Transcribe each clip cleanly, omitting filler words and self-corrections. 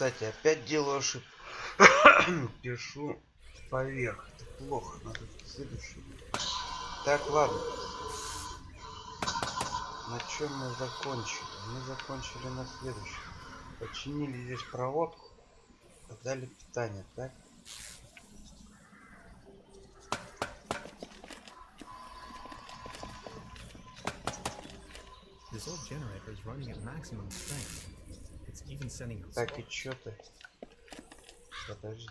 кстати, опять делаю ошибку. Пишу поверх. Это плохо. Надо следующий. Так, ладно. На чем мы закончили? Мы закончили на следующем. Починили здесь проводку. Подали питание, так? This old generator is running at maximum strength. It's even sending out Так, и sparks. чё ты? Подожди.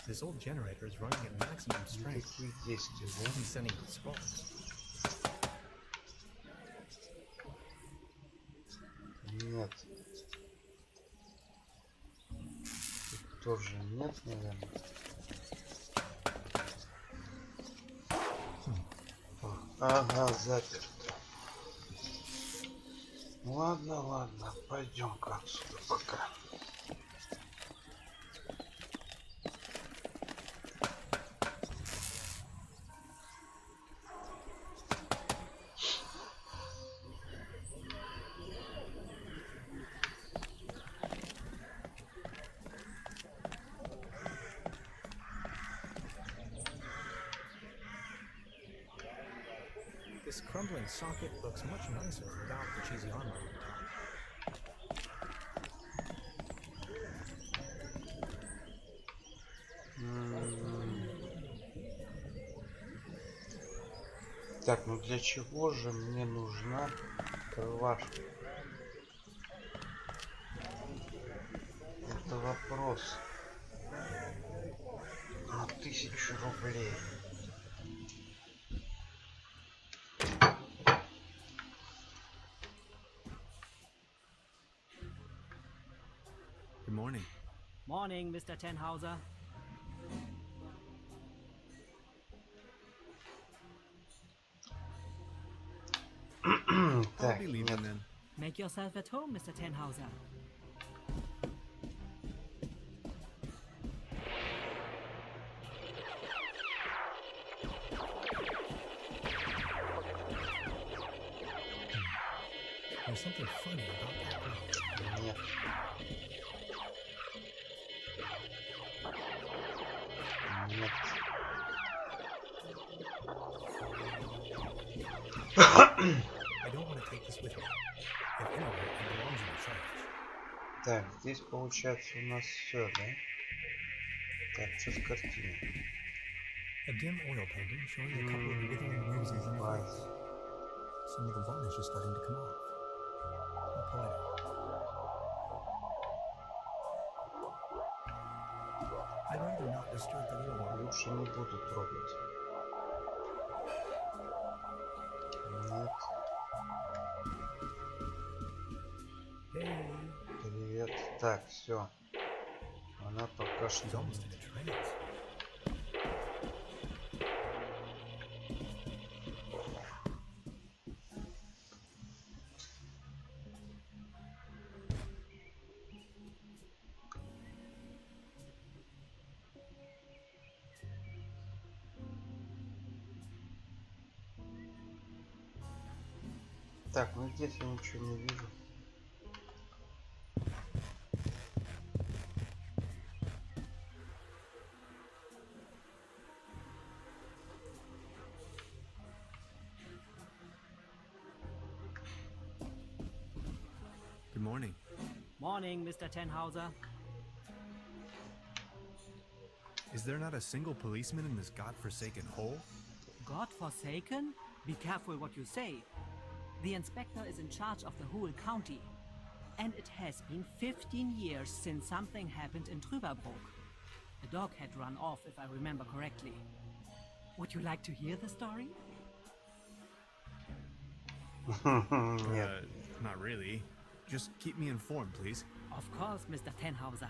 This old generator is running at maximum strength. Никаких действий, It's да? even sending out sparks. Нет. Тут тоже нет, наверное. Ага, заперто. Ладно, ладно, пойдем-ка отсюда пока. This crumbling socket looks much nicer without the cheesy armor on top. Так, ну для чего же мне нужна крылашка? Это вопрос на 1000 рублей. Good morning. Morning, Mr. Tenhauser. I'll Так, be leaving нет. then. Make yourself at home, Mr. Tenhauser. There's something funny about that room. Нет. Нет. I don't want to take this with me. If anyone, it belongs in the trash. Так, здесь получается у нас все, да? Так, что с картиной? A dim oil painting showing a couple of withering roses in the Right. vase. Some of the varnish is starting to come off. How poetic. I'd rather not disturb the little one. Лучше не буду трогать. Нет. Hey, Привет. Так, все. Она пока she's что... almost in a trance. Так, ну здесь я ничего не вижу. Good morning. Morning, Mr. Tenhauser. Is there not a single policeman in this godforsaken hole? God-forsaken? Be careful what you say. The inspector is in charge of the whole county. And it has been 15 years since something happened in Truberbrook. A dog had run off, if I remember correctly. Would you like to hear the story? Нет. Not really. Just keep me informed, please. Of course, Mr. Tenhauser.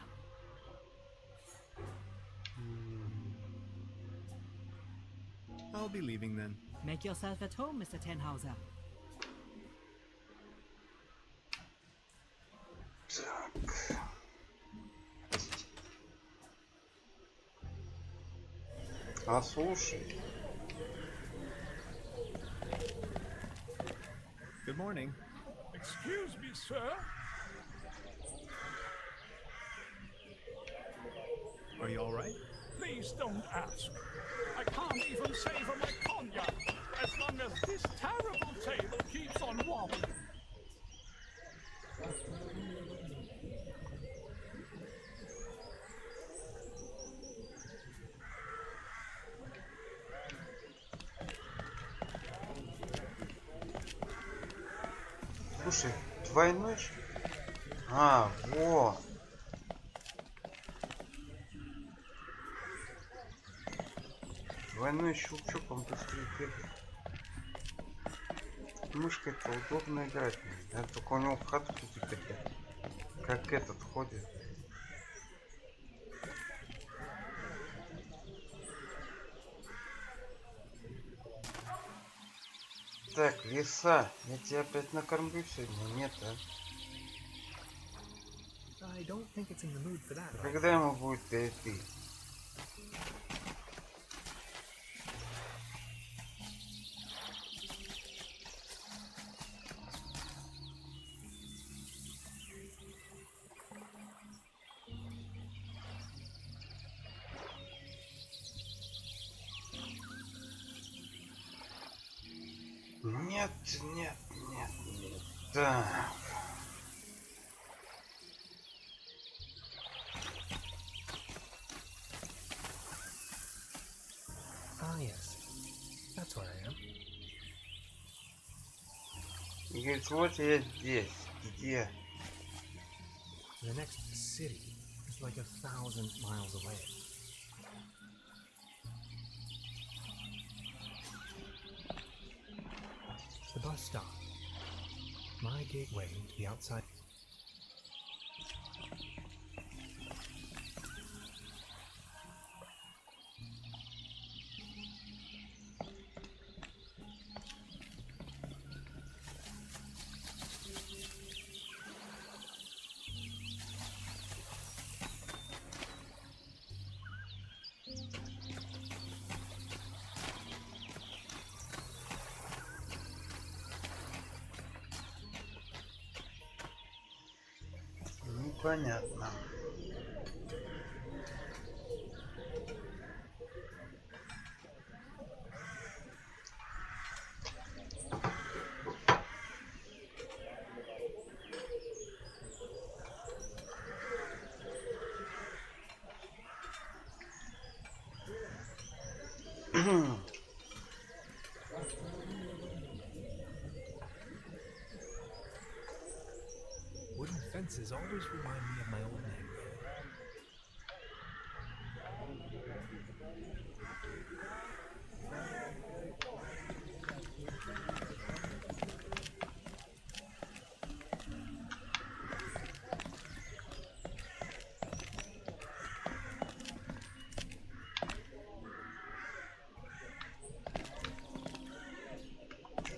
I'll be leaving then. Make yourself at home, Mr. Tenhauser. Так. А слушай. Good morning. Excuse me, sir. Are you all right? Please don't ask. I can't even savor my cognac as long as this terrible table keeps on wobbling. Слушай, двойной... А, во! Двойной щелчок, он быстрее бегает. Мышкой это удобно играть. Я только у него в хату теперь как этот ходит. Так, лиса, я тебя опять накормлю сегодня? Нет, а? I don't think it's in the mood for that. Когда ему будет ты? Нет, нет, нет, нет. Так. Ah, yes. That's where I am. И говорит, вот я здесь. Где? The next city is like 1,000 miles away. The bus stop. My gateway to the outside. Непонятно. Wooden fences always remind me of my old neighborhood.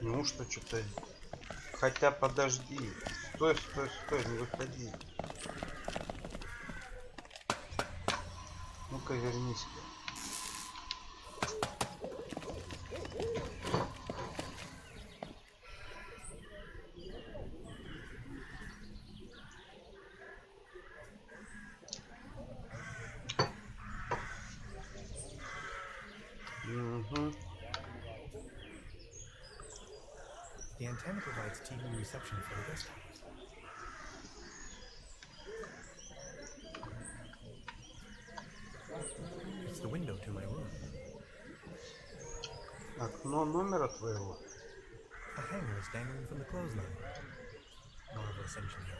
Неужто что-то... Хотя подожди. Стой, стой, стой, не выходи. Ну-ка вернись. Угу. The antenna provides TV reception for the guest house. It's the window to my room. Окно номера твоего. A hanger is dangling from the clothesline. Marvelous engineering.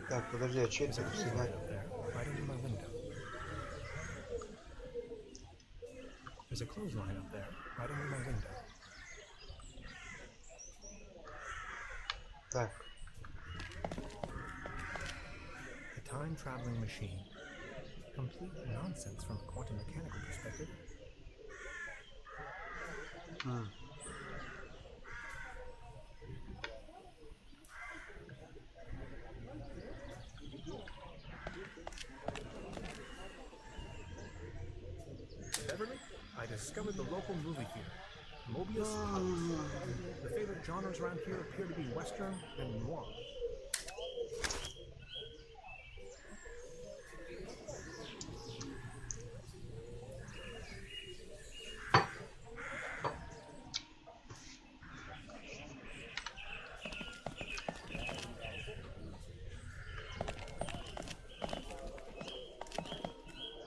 Так, подожди, а че There's a это clothesline всегда? up there, right under my window. There's a clothesline up there, right under my window. Так, A time-traveling machine. Complete nonsense from a quantum mechanical perspective. Beverly, I discovered the local movie theater, Mobius House. The favorite genres around here appear to be Western and noir.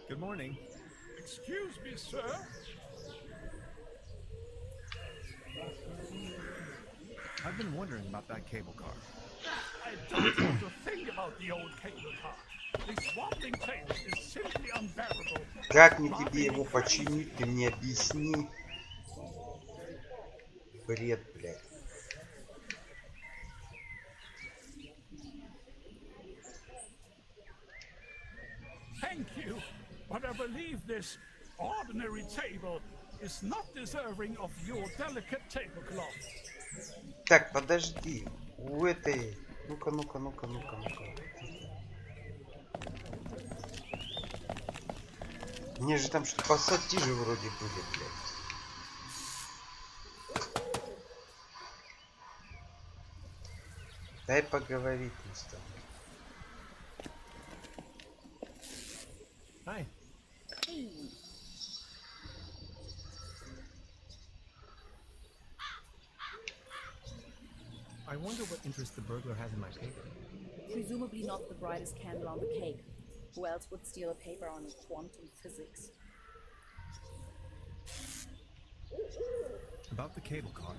Good morning. Excuse me, sir. I've been wondering about that cable car. I don't want to think about the old cable car. The swapping table is simply unbearable. Как мне тебе его починить? Ты мне объясни. Бред, блядь. Thank you, but I believe this ordinary table is not deserving of your delicate tablecloth. Так, подожди. У этой... Ну-ка, ну-ка, ну-ка, ну-ка, ну-ка. Мне же там что-то пассатижи вроде были, блядь. Дай поговорить мы с тобой. Hi. I wonder what interest the burglar has in my paper. Presumably not the brightest candle on the cake. Who else would steal a paper on quantum physics? About the cable car.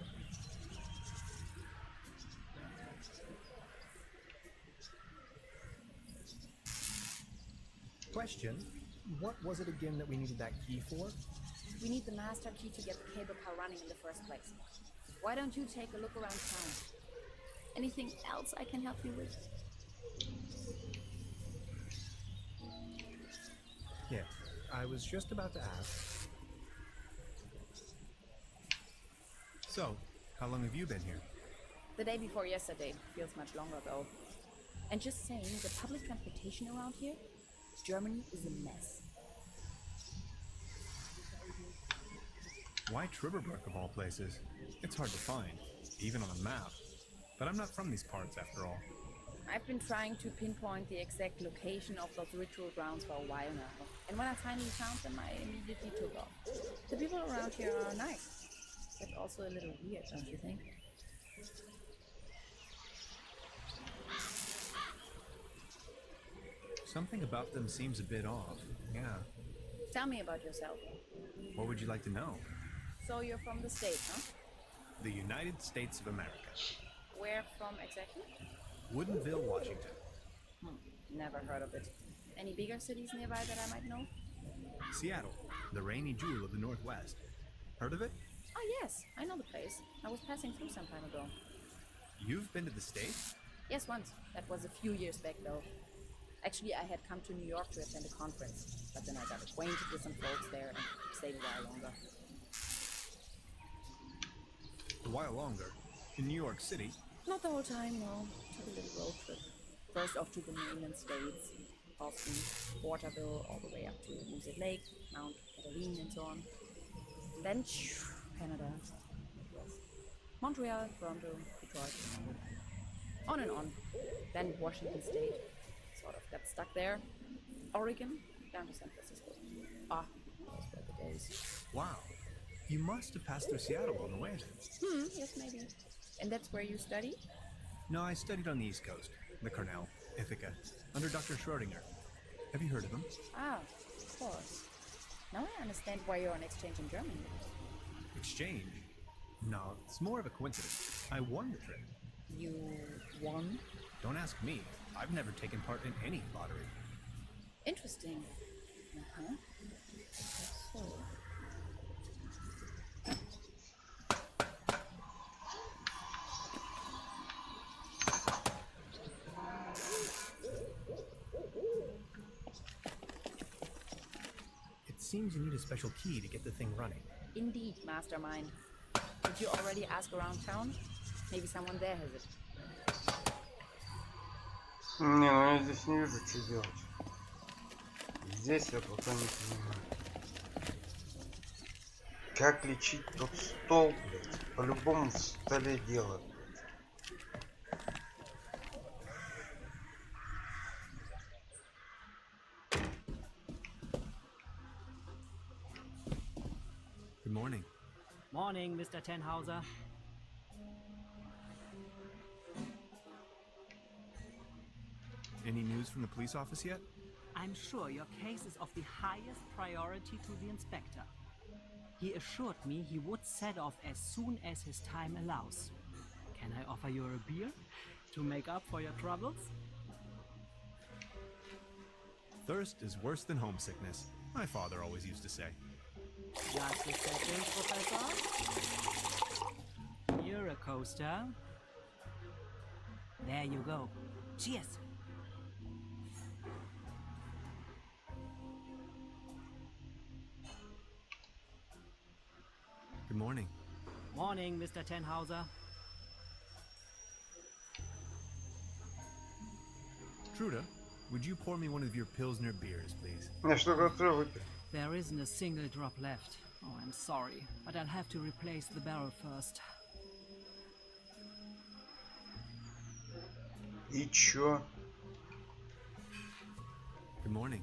Question, what was it again that we needed that key for? We need the master key to get the cable car running in the first place. Why don't you take a look around town? Anything else I can help you with? Yeah, I was just about to ask. So, how long have you been here? The day before yesterday. Feels much longer though. And just saying, the public transportation around here, Germany is a mess. Why Truberbrook of all places? It's hard to find, even on a map. But I'm not from these parts after all. I've been trying to pinpoint the exact location of those ritual grounds for a while now. And when I finally found them, I immediately took off. The people around here are nice. But also a little weird, don't you think? Something about them seems a bit off. Yeah. Tell me about yourself. What would you like to know? So you're from the States, huh? The United States of America. Where from exactly? Woodinville, Washington. Never heard of it. Any bigger cities nearby that I might know? Seattle, the rainy jewel of the Northwest. Heard of it? Oh yes, I know the place. I was passing through some time ago. You've been to the States? Yes, once. That was a few years back though. Actually, I had come to New York to attend a conference, but then I got acquainted with some folks there and stayed a while longer. A while longer. In New York City? Not the whole time, no. Took a little road trip. First off to the mainland states, Boston, Waterville, all the way up to Music Lake, Mount Catalina and so on. And then Canada, Midwest. Montreal, Toronto, Detroit, on and on. Then Washington State. Sort of got stuck there. Oregon, down to San Francisco. Ah, those were the days. Wow. You must have passed through Seattle on the way then. Yes, maybe. And that's where you study? No, I studied on the East Coast. The Cornell, Ithaca, under Dr. Schrodinger. Have you heard of him? Ah, of course. Now I understand why you're on exchange in Germany. Exchange? No, it's more of a coincidence. I won the trip. You won? Don't ask me. I've never taken part in any lottery. Interesting. Uh-huh. So. It seems you need a special key to get the thing running. Indeed, mastermind. Did you already ask around town? Maybe someone there has it. Не, ну я здесь не вижу, что делать. Здесь я пока не понимаю. Как лечить тот стол, блядь? По-любому в столе дело. Good morning. Morning, Mr. Tenhauser. Any news from the police office yet? I'm sure your case is of the highest priority to the inspector. He assured me he would set off as soon as his time allows. Can I offer you a beer to make up for your troubles? Thirst is worse than homesickness, my father always used to say. Just a second, Professor. You're a coaster. There you go. Cheers. Good morning. Morning, Mr. Tenhauser. Truda, would you pour me one of your Pilsner beers, please? Я что готов выпить? There isn't a single drop left. Oh, I'm sorry, but I'll have to replace the barrel first. И чё? Good morning.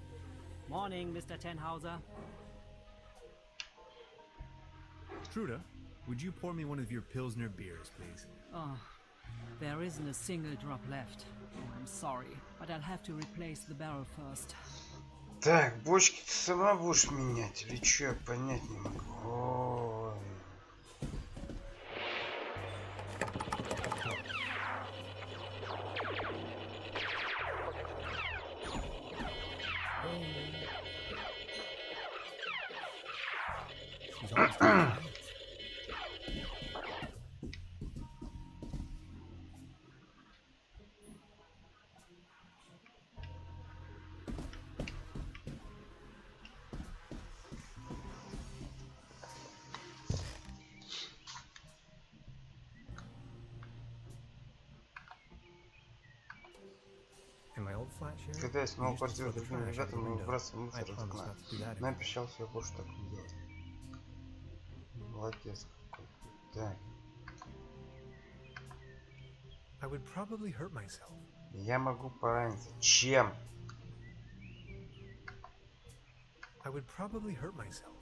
Morning, Mr. Tenhauser. Truda, would you pour me one of your Pilsner beers, please? Oh, there isn't a single drop left. Oh, I'm sorry, but I'll have to replace the barrel first. Так, бочки ты сама будешь менять или чё? Я понять не могу. Ой. She's always doing In my old flat share, Когда я снимал we used to квартиру throw the другим trash out ребятам, the мы window. выбрасываем I мусор из promise окна. not to do that Но я again. обещал, что я больше так не делать. Молодец какой. Так, I would probably hurt myself. я могу пораниться. Чем? I would probably hurt myself.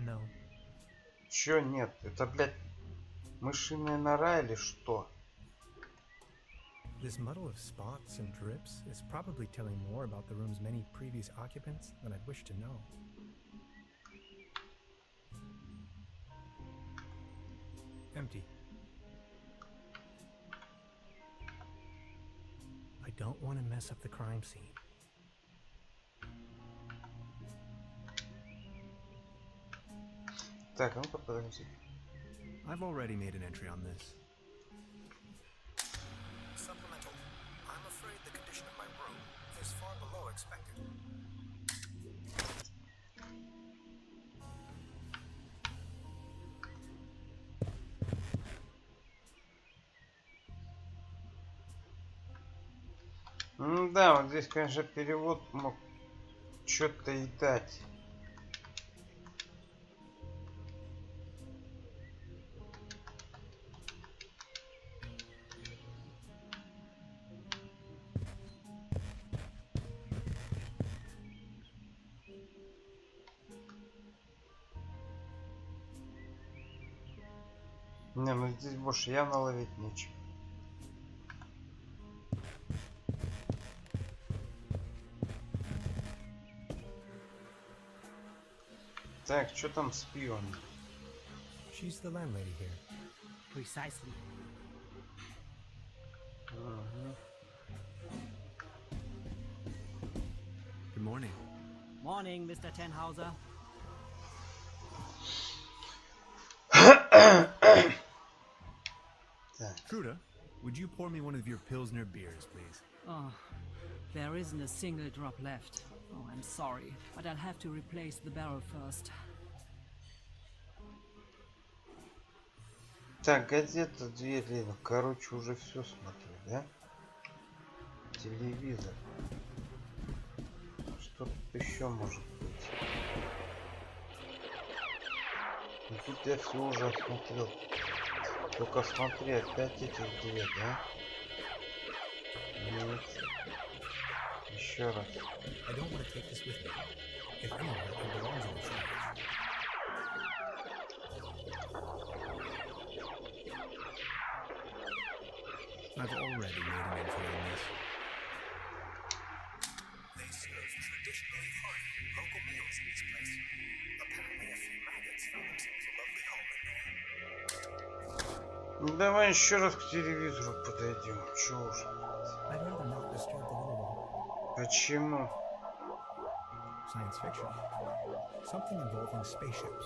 No. Чё нет? Это, блядь, мышиная нора или что? This muddle of spots and drips is probably telling more about the room's many previous occupants than I'd wish to know. Empty. I don't want to mess up the crime scene. Так, а ну-ка подожди. I've already made an entry on this. Supplemental. I'm afraid the condition of my room is far below expected. Да, вот здесь, конечно, перевод мог что-то и дать. Не, ну здесь больше явно ловить нечего. Так, что там с пивом? She's the landlady here. Precisely. Good morning. Morning, Mr. Tenhauser. Так, Truda, would you pour me one of your Pilsner beers, please? Oh, there isn't a single drop left. Oh, I'm sorry, but I'll have to replace the barrel first. так, газета, две либо. Короче, уже все смотрю, да? Телевизор. Что тут еще может быть? Ну, тут я все уже осмотрел. Только смотри, опять этих две, да? Нет. Еще раз. I don't want to take this with me. If anywhere, it belongs in the trash. I've already made an entry on this. They serve traditionally hearty local meals in this place. Apparently a few maggots found themselves a lovely home in there. Ну давай еще раз к телевизору подойдем. Чё уж. I'd rather not disturb the little one. Почему? Science fiction. Something involving spaceships.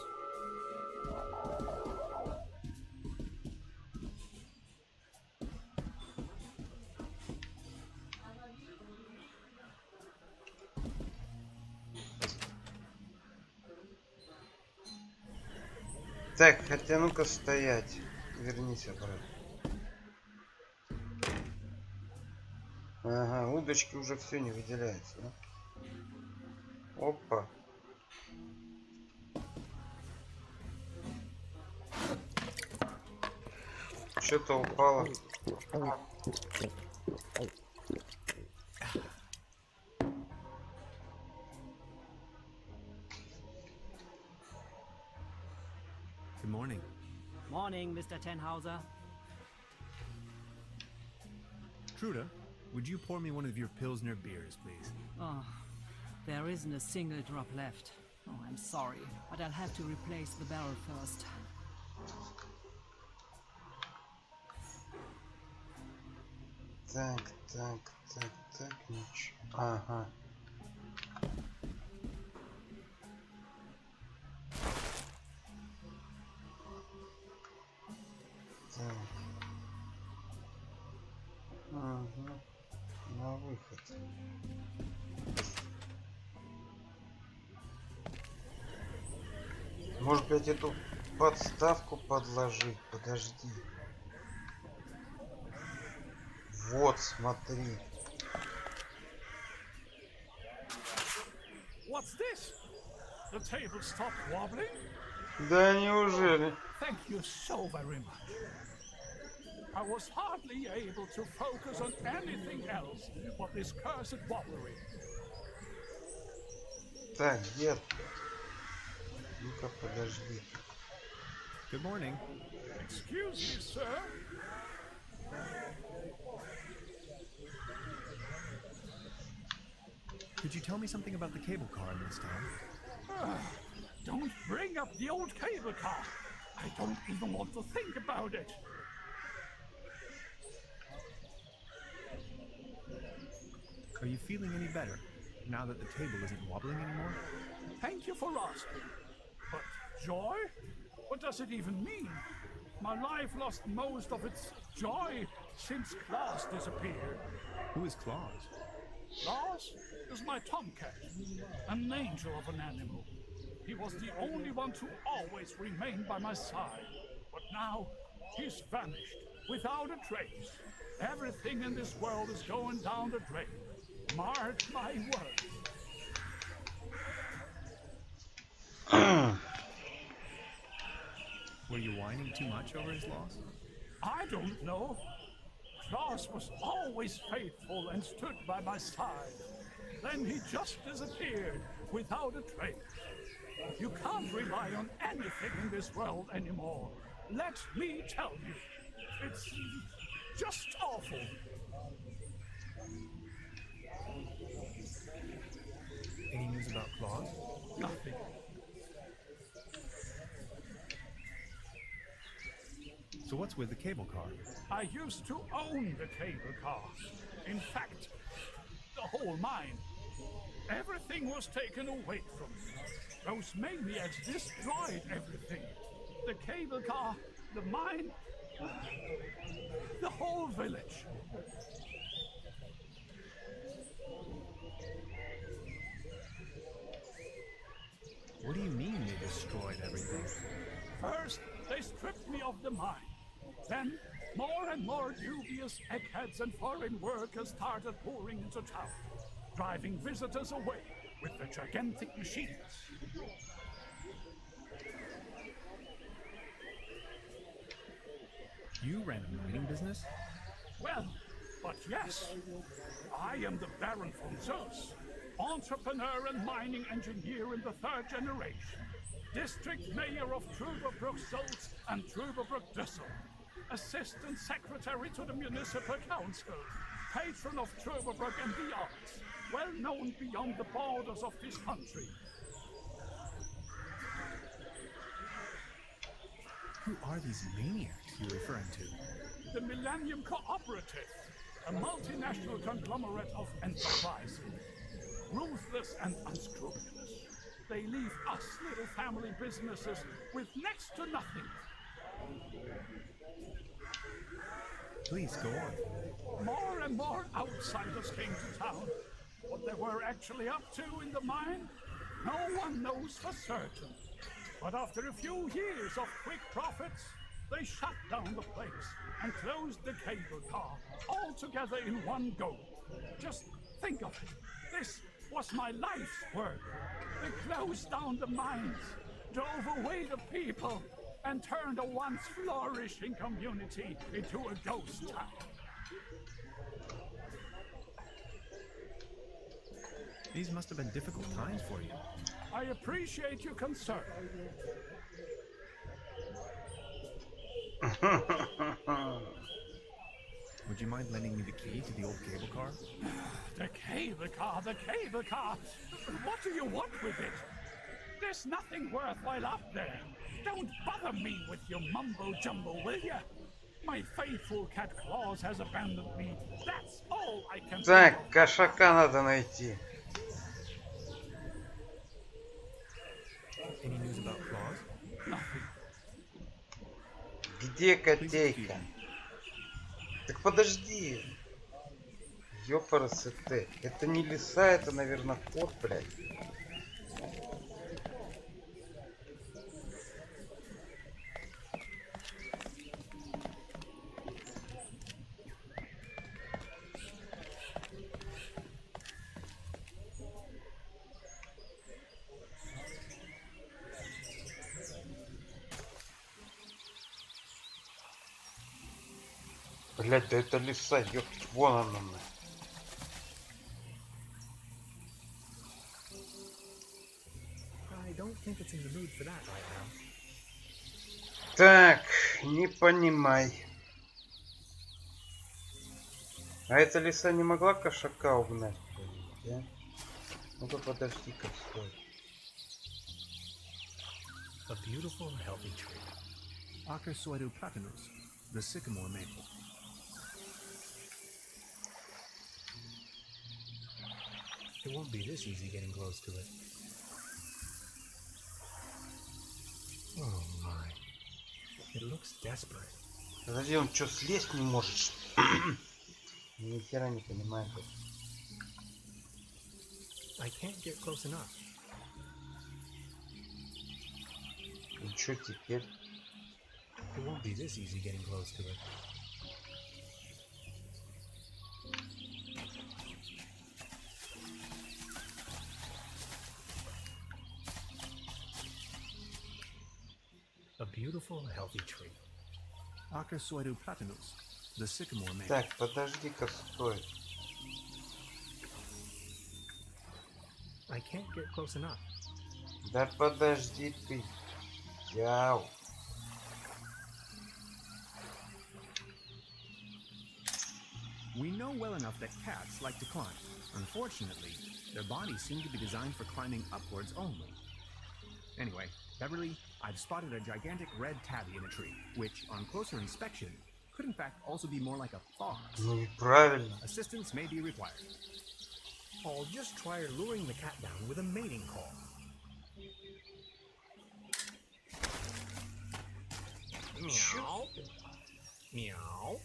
Так, хотя ну-ка стоять. Вернись обратно. Ага, удочки уже все не выделяется, да? Опа. Что-то упало. Good morning. Morning, Mr. Tenhauser. Truda, would you pour me one of your Pilsner beers, please? Oh, there isn't a single drop left. Oh, I'm sorry, but I'll have to replace the barrel first. Так, ничего. Ага. Так. Ага. На выход. Может быть, эту подставку подложить? Подожди. Вот, смотри. What's this? The table stopped wobbling? Да неужели? Thank you so very much. I was hardly able to focus on anything else but this cursed wobblery. Так, дед. Ну-ка, подожди. Good morning. Excuse me, sir. Could you tell me something about the cable car in this town? Don't bring up the old cable car. I don't even want to think about it. Are you feeling any better now that the table isn't wobbling anymore? Thank you for asking. But joy? What does it even mean? My life lost most of its joy since Klaus disappeared. Who is Claus? Klaus is my tomcat, an angel of an animal. He was the only one to always remain by my side. But now, he's vanished, without a trace. Everything in this world is going down the drain. Mark my words. Were you whining too much over his loss? I don't know. Klaus was always faithful and stood by my side. Then he just disappeared without a trace. You can't rely on anything in this world anymore. Let me tell you. It's just awful. Any news about Claus? Nothing. So what's with the cable car? I used to own the cable car. In fact, the whole mine. Everything was taken away from me. Those maniacs destroyed everything. The cable car, the mine, the whole village. What do you mean they destroyed everything? First, they stripped me of the mine. Then, more and more dubious eggheads and foreign workers started pouring into town, driving visitors away with their gigantic machines. You ran a mining business? Well, but yes, I am the Baron von Zeus, entrepreneur and mining engineer in the third generation, district mayor of Truberbrook Souls and Truberbrook Düssel. Assistant Secretary to the Municipal Council, patron of Truberbrook and the arts, well known beyond the borders of this country. Who are these maniacs you're referring to? The Millennium Cooperative, a multinational conglomerate of enterprises. Ruthless and unscrupulous. They leave us little family businesses with next to nothing. Please go on. More and more outsiders came to town. What they were actually up to in the mine, no one knows for certain. But after a few years of quick profits, they shut down the place and closed the cable car all together in one go. Just think of it. This was my life's work. They closed down the mines, drove away the people, and turned a once flourishing community into a ghost town. These must have been difficult times for you. I appreciate your concern. Would you mind lending me the key to the old cable car? The cable car, the cable car. What do you want with it? There's nothing worthwhile up there. Don't bother me with your mumbo jumbo, will ya? My faithful cat Claus has abandoned me. That's all I can Так, think of. кошака надо найти. Any news about Claus? Nothing. Где Please excuse котейка? me. Так подожди. Ёпарасы ты. Это не лиса, это, наверное, кот, блядь. Блядь, да это лиса, ёпть, вон она. I don't think it's in the mood for that right now. Так, не понимай. А эта лиса не могла кошака угнать? Да? Ну-ка подожди-ка, стой. A beautiful, healthy tree. Acersoidu platanus, the sycamore maple. It won't be this easy getting close to it. Oh my. It looks desperate. Подожди, он что, слезть не может? Ни хера не понимаю. I can't get close enough. И что теперь? It won't be this easy getting close to it. A beautiful, healthy tree. Acersoidu platanus, the sycamore maple. Так, подожди-ка, стой. I can't get close enough. Да подожди ты. Яу. We know well enough that cats like to climb. Unfortunately, their bodies seem to be designed for climbing upwards only. Anyway, Beverly, I've spotted a gigantic red tabby in a tree, which, on closer inspection, could in fact also be more like a fox. Ну неправильно. Assistance may be required. I'll just try luring the cat down with a mating call. Meow. Meow.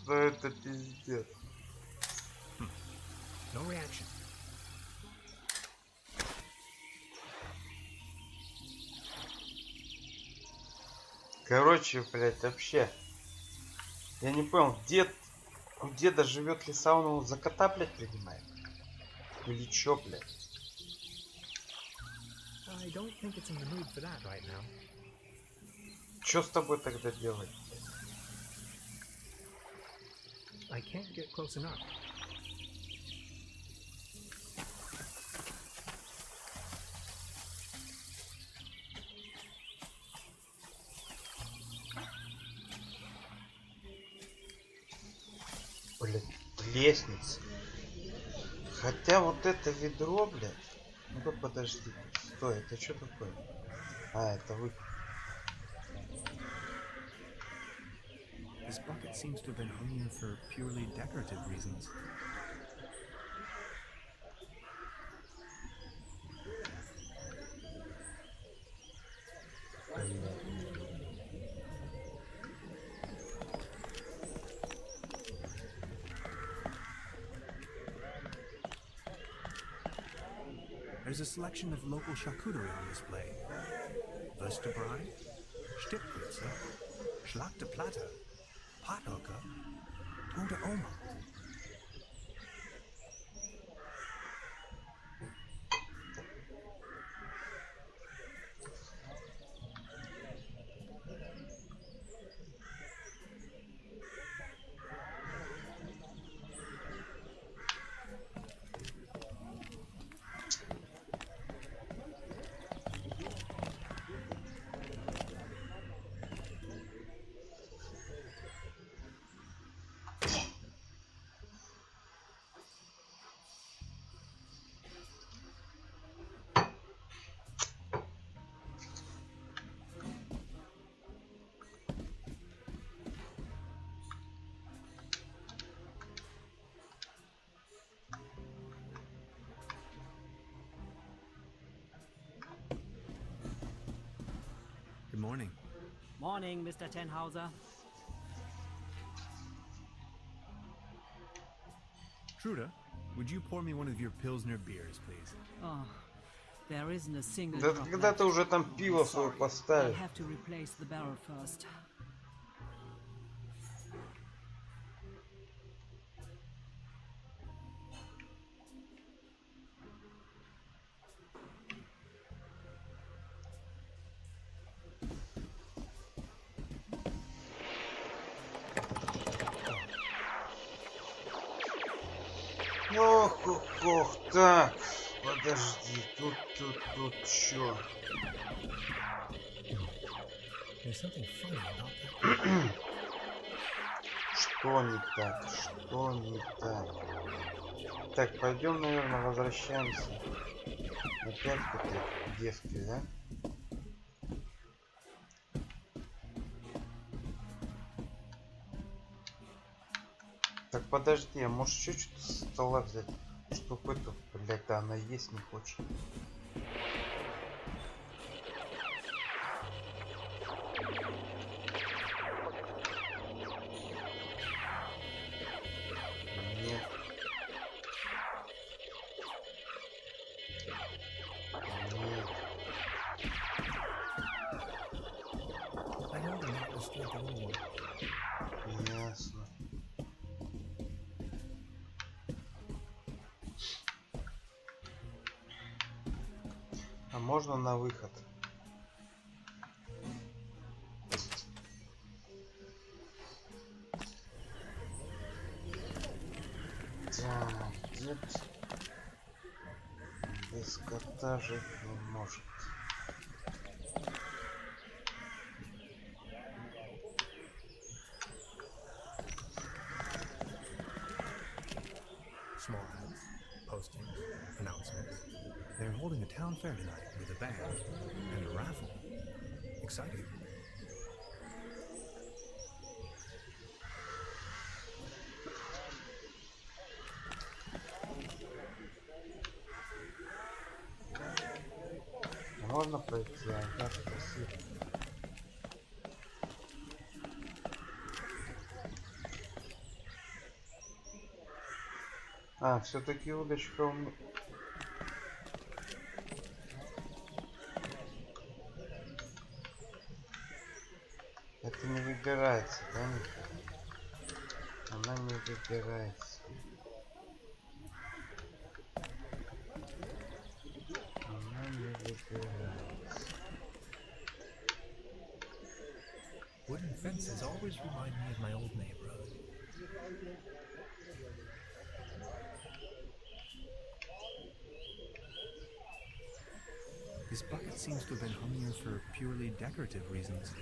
Да это пиздец. No reaction. Короче, блядь, вообще. Я не понял, у деда живет лиса, он его за кота, блядь, принимает? Или чё, блядь? I don't think it's in the mood for that right now. Чё с тобой тогда делать? I can't get close enough. лестница. Хотя вот это ведро, блядь. Ну-ка подожди. Стой, это что такое? А, это вы. This bucket seems to have been hung here for purely decorative reasons. There's a selection of local charcuterie on display. Würstebrei, Stippwürze, Schlagte Platte, Pothocker, Tote Oma. Good morning. Morning, Mr. Tenhauser. Truda, would you pour me one of your Pilsner beers, please? Oh, there isn't a single Да drop когда left. ты уже там пиво свое Sorry, I'll поставишь? have to replace the barrel first. Ох, ох, ох, так, подожди, тут, чё? There's something funny about that. Что не так, что не так? Так, пойдем, наверное, возвращаемся. Опять к этой девке, да? Так, подожди, а может еще что-то со стола взять? Чтоб эту, блядь, да она есть не хочет. Нет. Нет. I know they're not disturbed at all. Ясно. А можно на выход? Так, дед без кота жить не может. Small ads, postings, announcements. They're holding a town fair tonight with a band and a raffle. Exciting. Можно пройти? Ага, спасибо. А, все-таки удочка у меня. Это не выбирается, да? Она не выбирается. Она не выбирается. Wooden fences always remind me of my old neighborhood. This bucket seems to have been hung here for purely decorative reasons.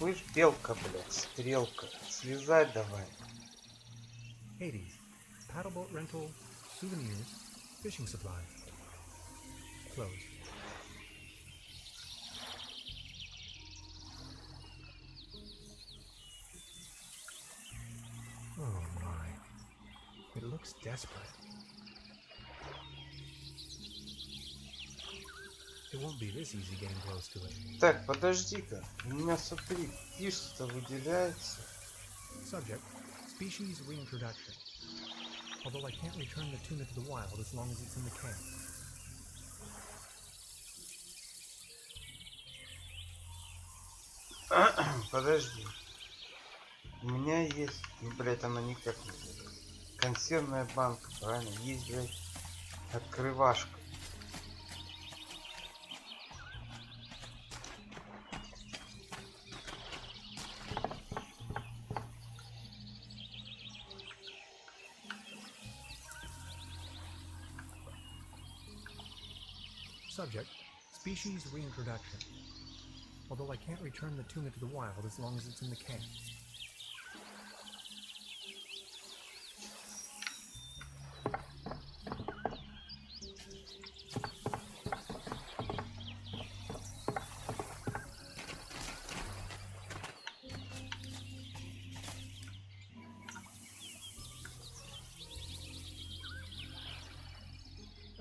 Слышь, белка, блядь, стрелка. Слезай давай. Hades. Paddleboat rental, souvenirs, fishing supplies. Closed. Oh my. It looks desperate. It won't be this easy getting close to it. Так, подожди-ка. У меня, смотри, пишется, выделяется. Subject, species reintroduction. Although I can't return the tuna to the wild as long as it's in the can. Подожди. У меня есть... Ну, блядь, она никак не... Консервная банка, правильно? Есть, блядь, открывашка. Subject, species reintroduction. Although I can't return the tuna to the wild as long as it's in the can.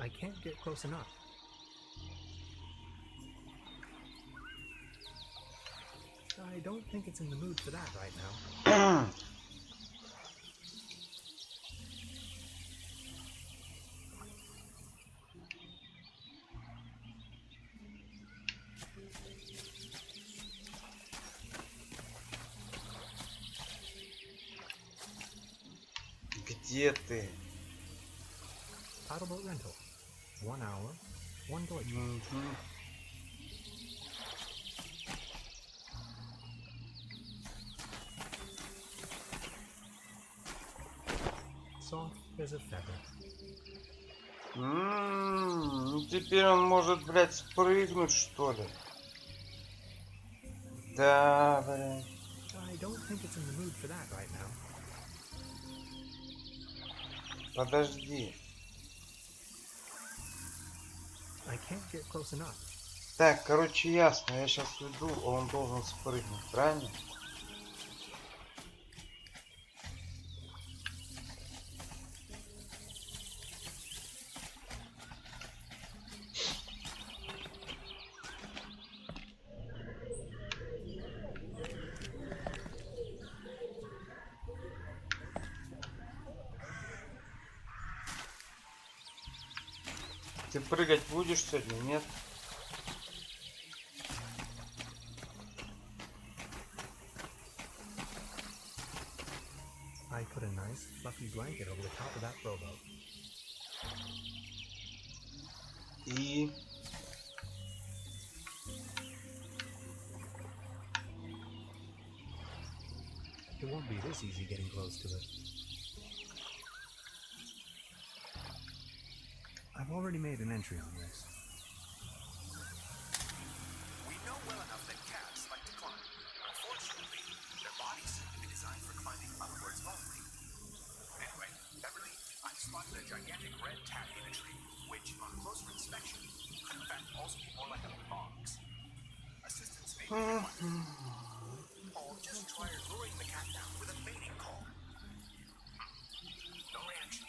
I can't get close enough. I don't think it's in the mood for that right now. Где ты? Paddleboat rental. 1 hour, 1 Deutsch. Мгм. Soft as a feather. Ну теперь он может, блядь, спрыгнуть, что ли? Да, блядь. I don't think it's in the mood for that right now. Подожди. I can't get close enough. Так, короче, ясно. Я сейчас уйду, а он должен спрыгнуть, правильно? Ты прыгать будешь сегодня, нет? I put a nice, fluffy blanket over the top of that rowboat. И... It won't be this easy getting close to it. I've already made an entry on this. We know well enough that cats like to climb. Unfortunately, their bodies seem to be designed for climbing upwards only. Anyway, Beverly, I've spotted a gigantic red tat in a tree, which, on closer inspection, could in fact also be more like a box. Assistance may be required. Or just try luring the cat down with a mating call. No reaction.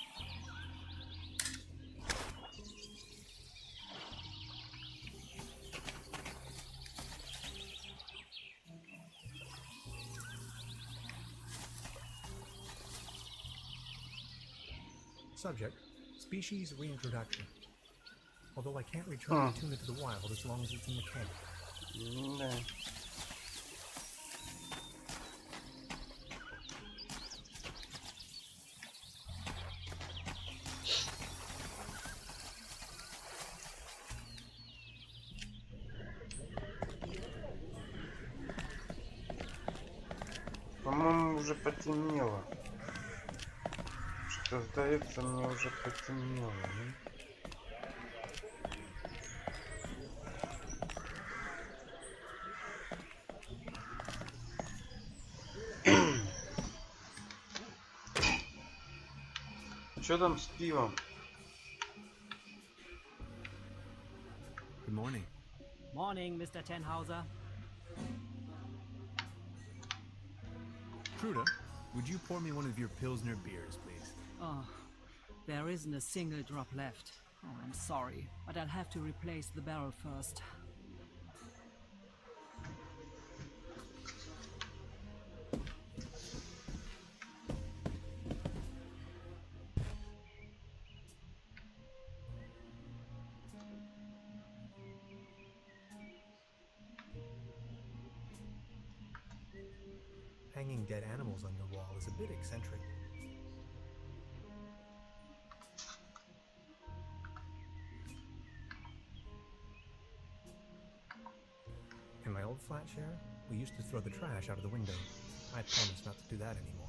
Subject, species reintroduction. Although I can't return the tuna to the wild as long as it's in the can. Да. По-моему, уже потемнело. Что сдается, мне уже потемнело, да? Что там с пивом? Good morning. Morning, Mr. Tenhauser. Truda, would you pour me one of your Pilsner beers, please? Oh, there isn't a single drop left. Oh, I'm sorry, but I'll have to replace the barrel first. Hanging dead animals on your wall is a bit eccentric. In my old flat share, we used to throw the trash out of the window. I promise not to do that anymore.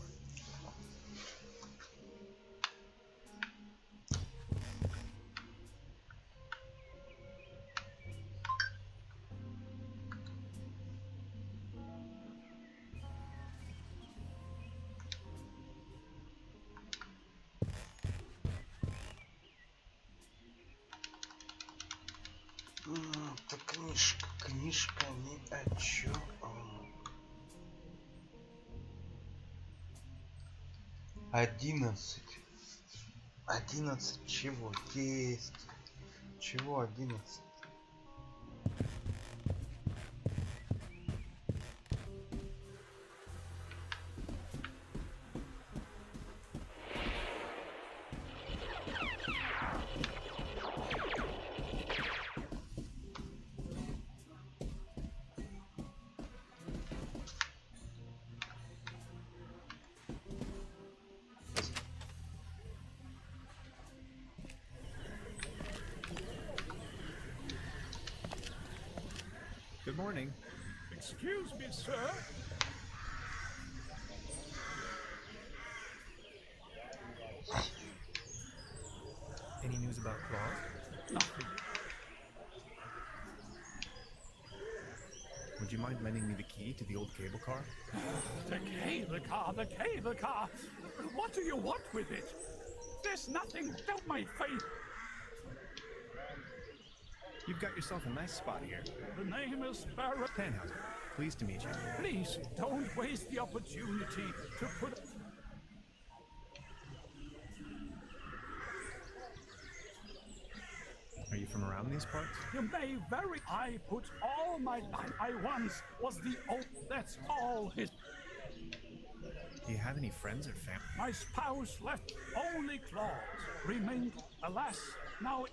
Это книжка ни о чем. 11. 11 чего? Есть. Чего 11? Good morning. Excuse me, sir. Any news about Claus? Nothing. Would you mind lending me the key to the old cable car? The cable car, the cable car. What do you want with it? There's nothing. Don't my faith. You've got yourself a nice spot here. The name is Barrett. Tannhauser, pleased to meet you. Please don't waste the opportunity to put. Are you from around these parts? You may very. I put all my life. I once was the old. That's all his. Do you have any friends or family? My spouse left. Only Claus remained. Alas, now.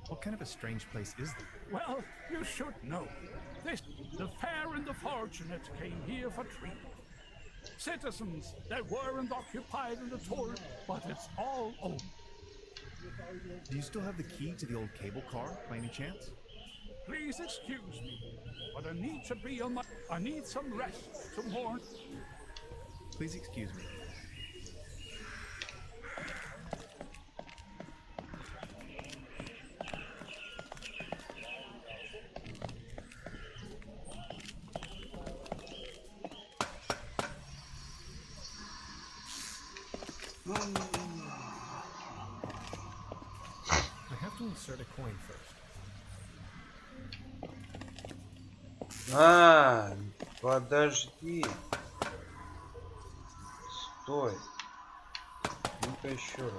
What kind of a strange place is this? Well, you should know. The fair and the fortunate came here for treatment. Citizens that weren't occupied in the tour, but it's all over. Do you still have the key to the old cable car, by any chance? Please excuse me, but I need to be on my. I need some rest tomorrow. Please excuse me. I have to insert a coin first. Подожди. Стой. Ну-ка еще раз.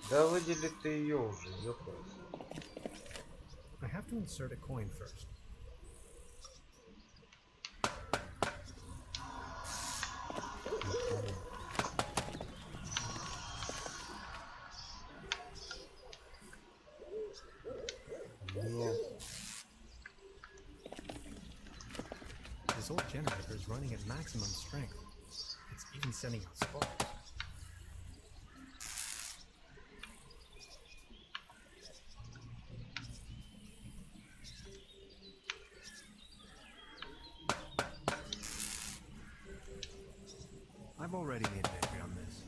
Да выдели ты ее уже, ёпрст. I have to insert a coin first. Нет. This old generator is running at maximum strength. It's even sending out sparks. I've already made an entry on this.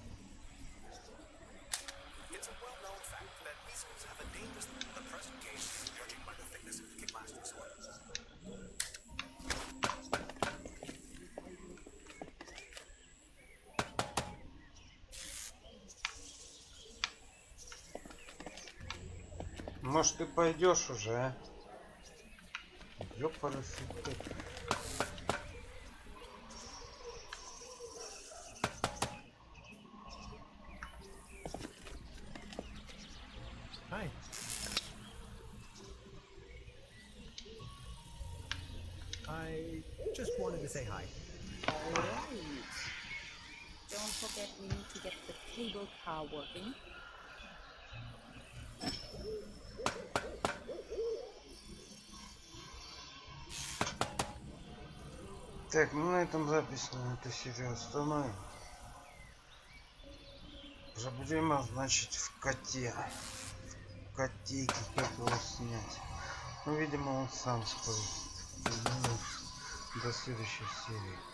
It's a well-known fact that weasels have a dangerous. The present case, judging by the thickness of the last resort. Может, ты пойдешь уже, а? Ёпарасоте. Hi. I just wanted to say hi. Alright. Don't forget we need to get the cable car working. Так, ну на этом запись на эту серию остановим. Проблема, значит, в коте. В котейке, как его снять. Ну, видимо, он сам сходит. Ну, до следующей серии.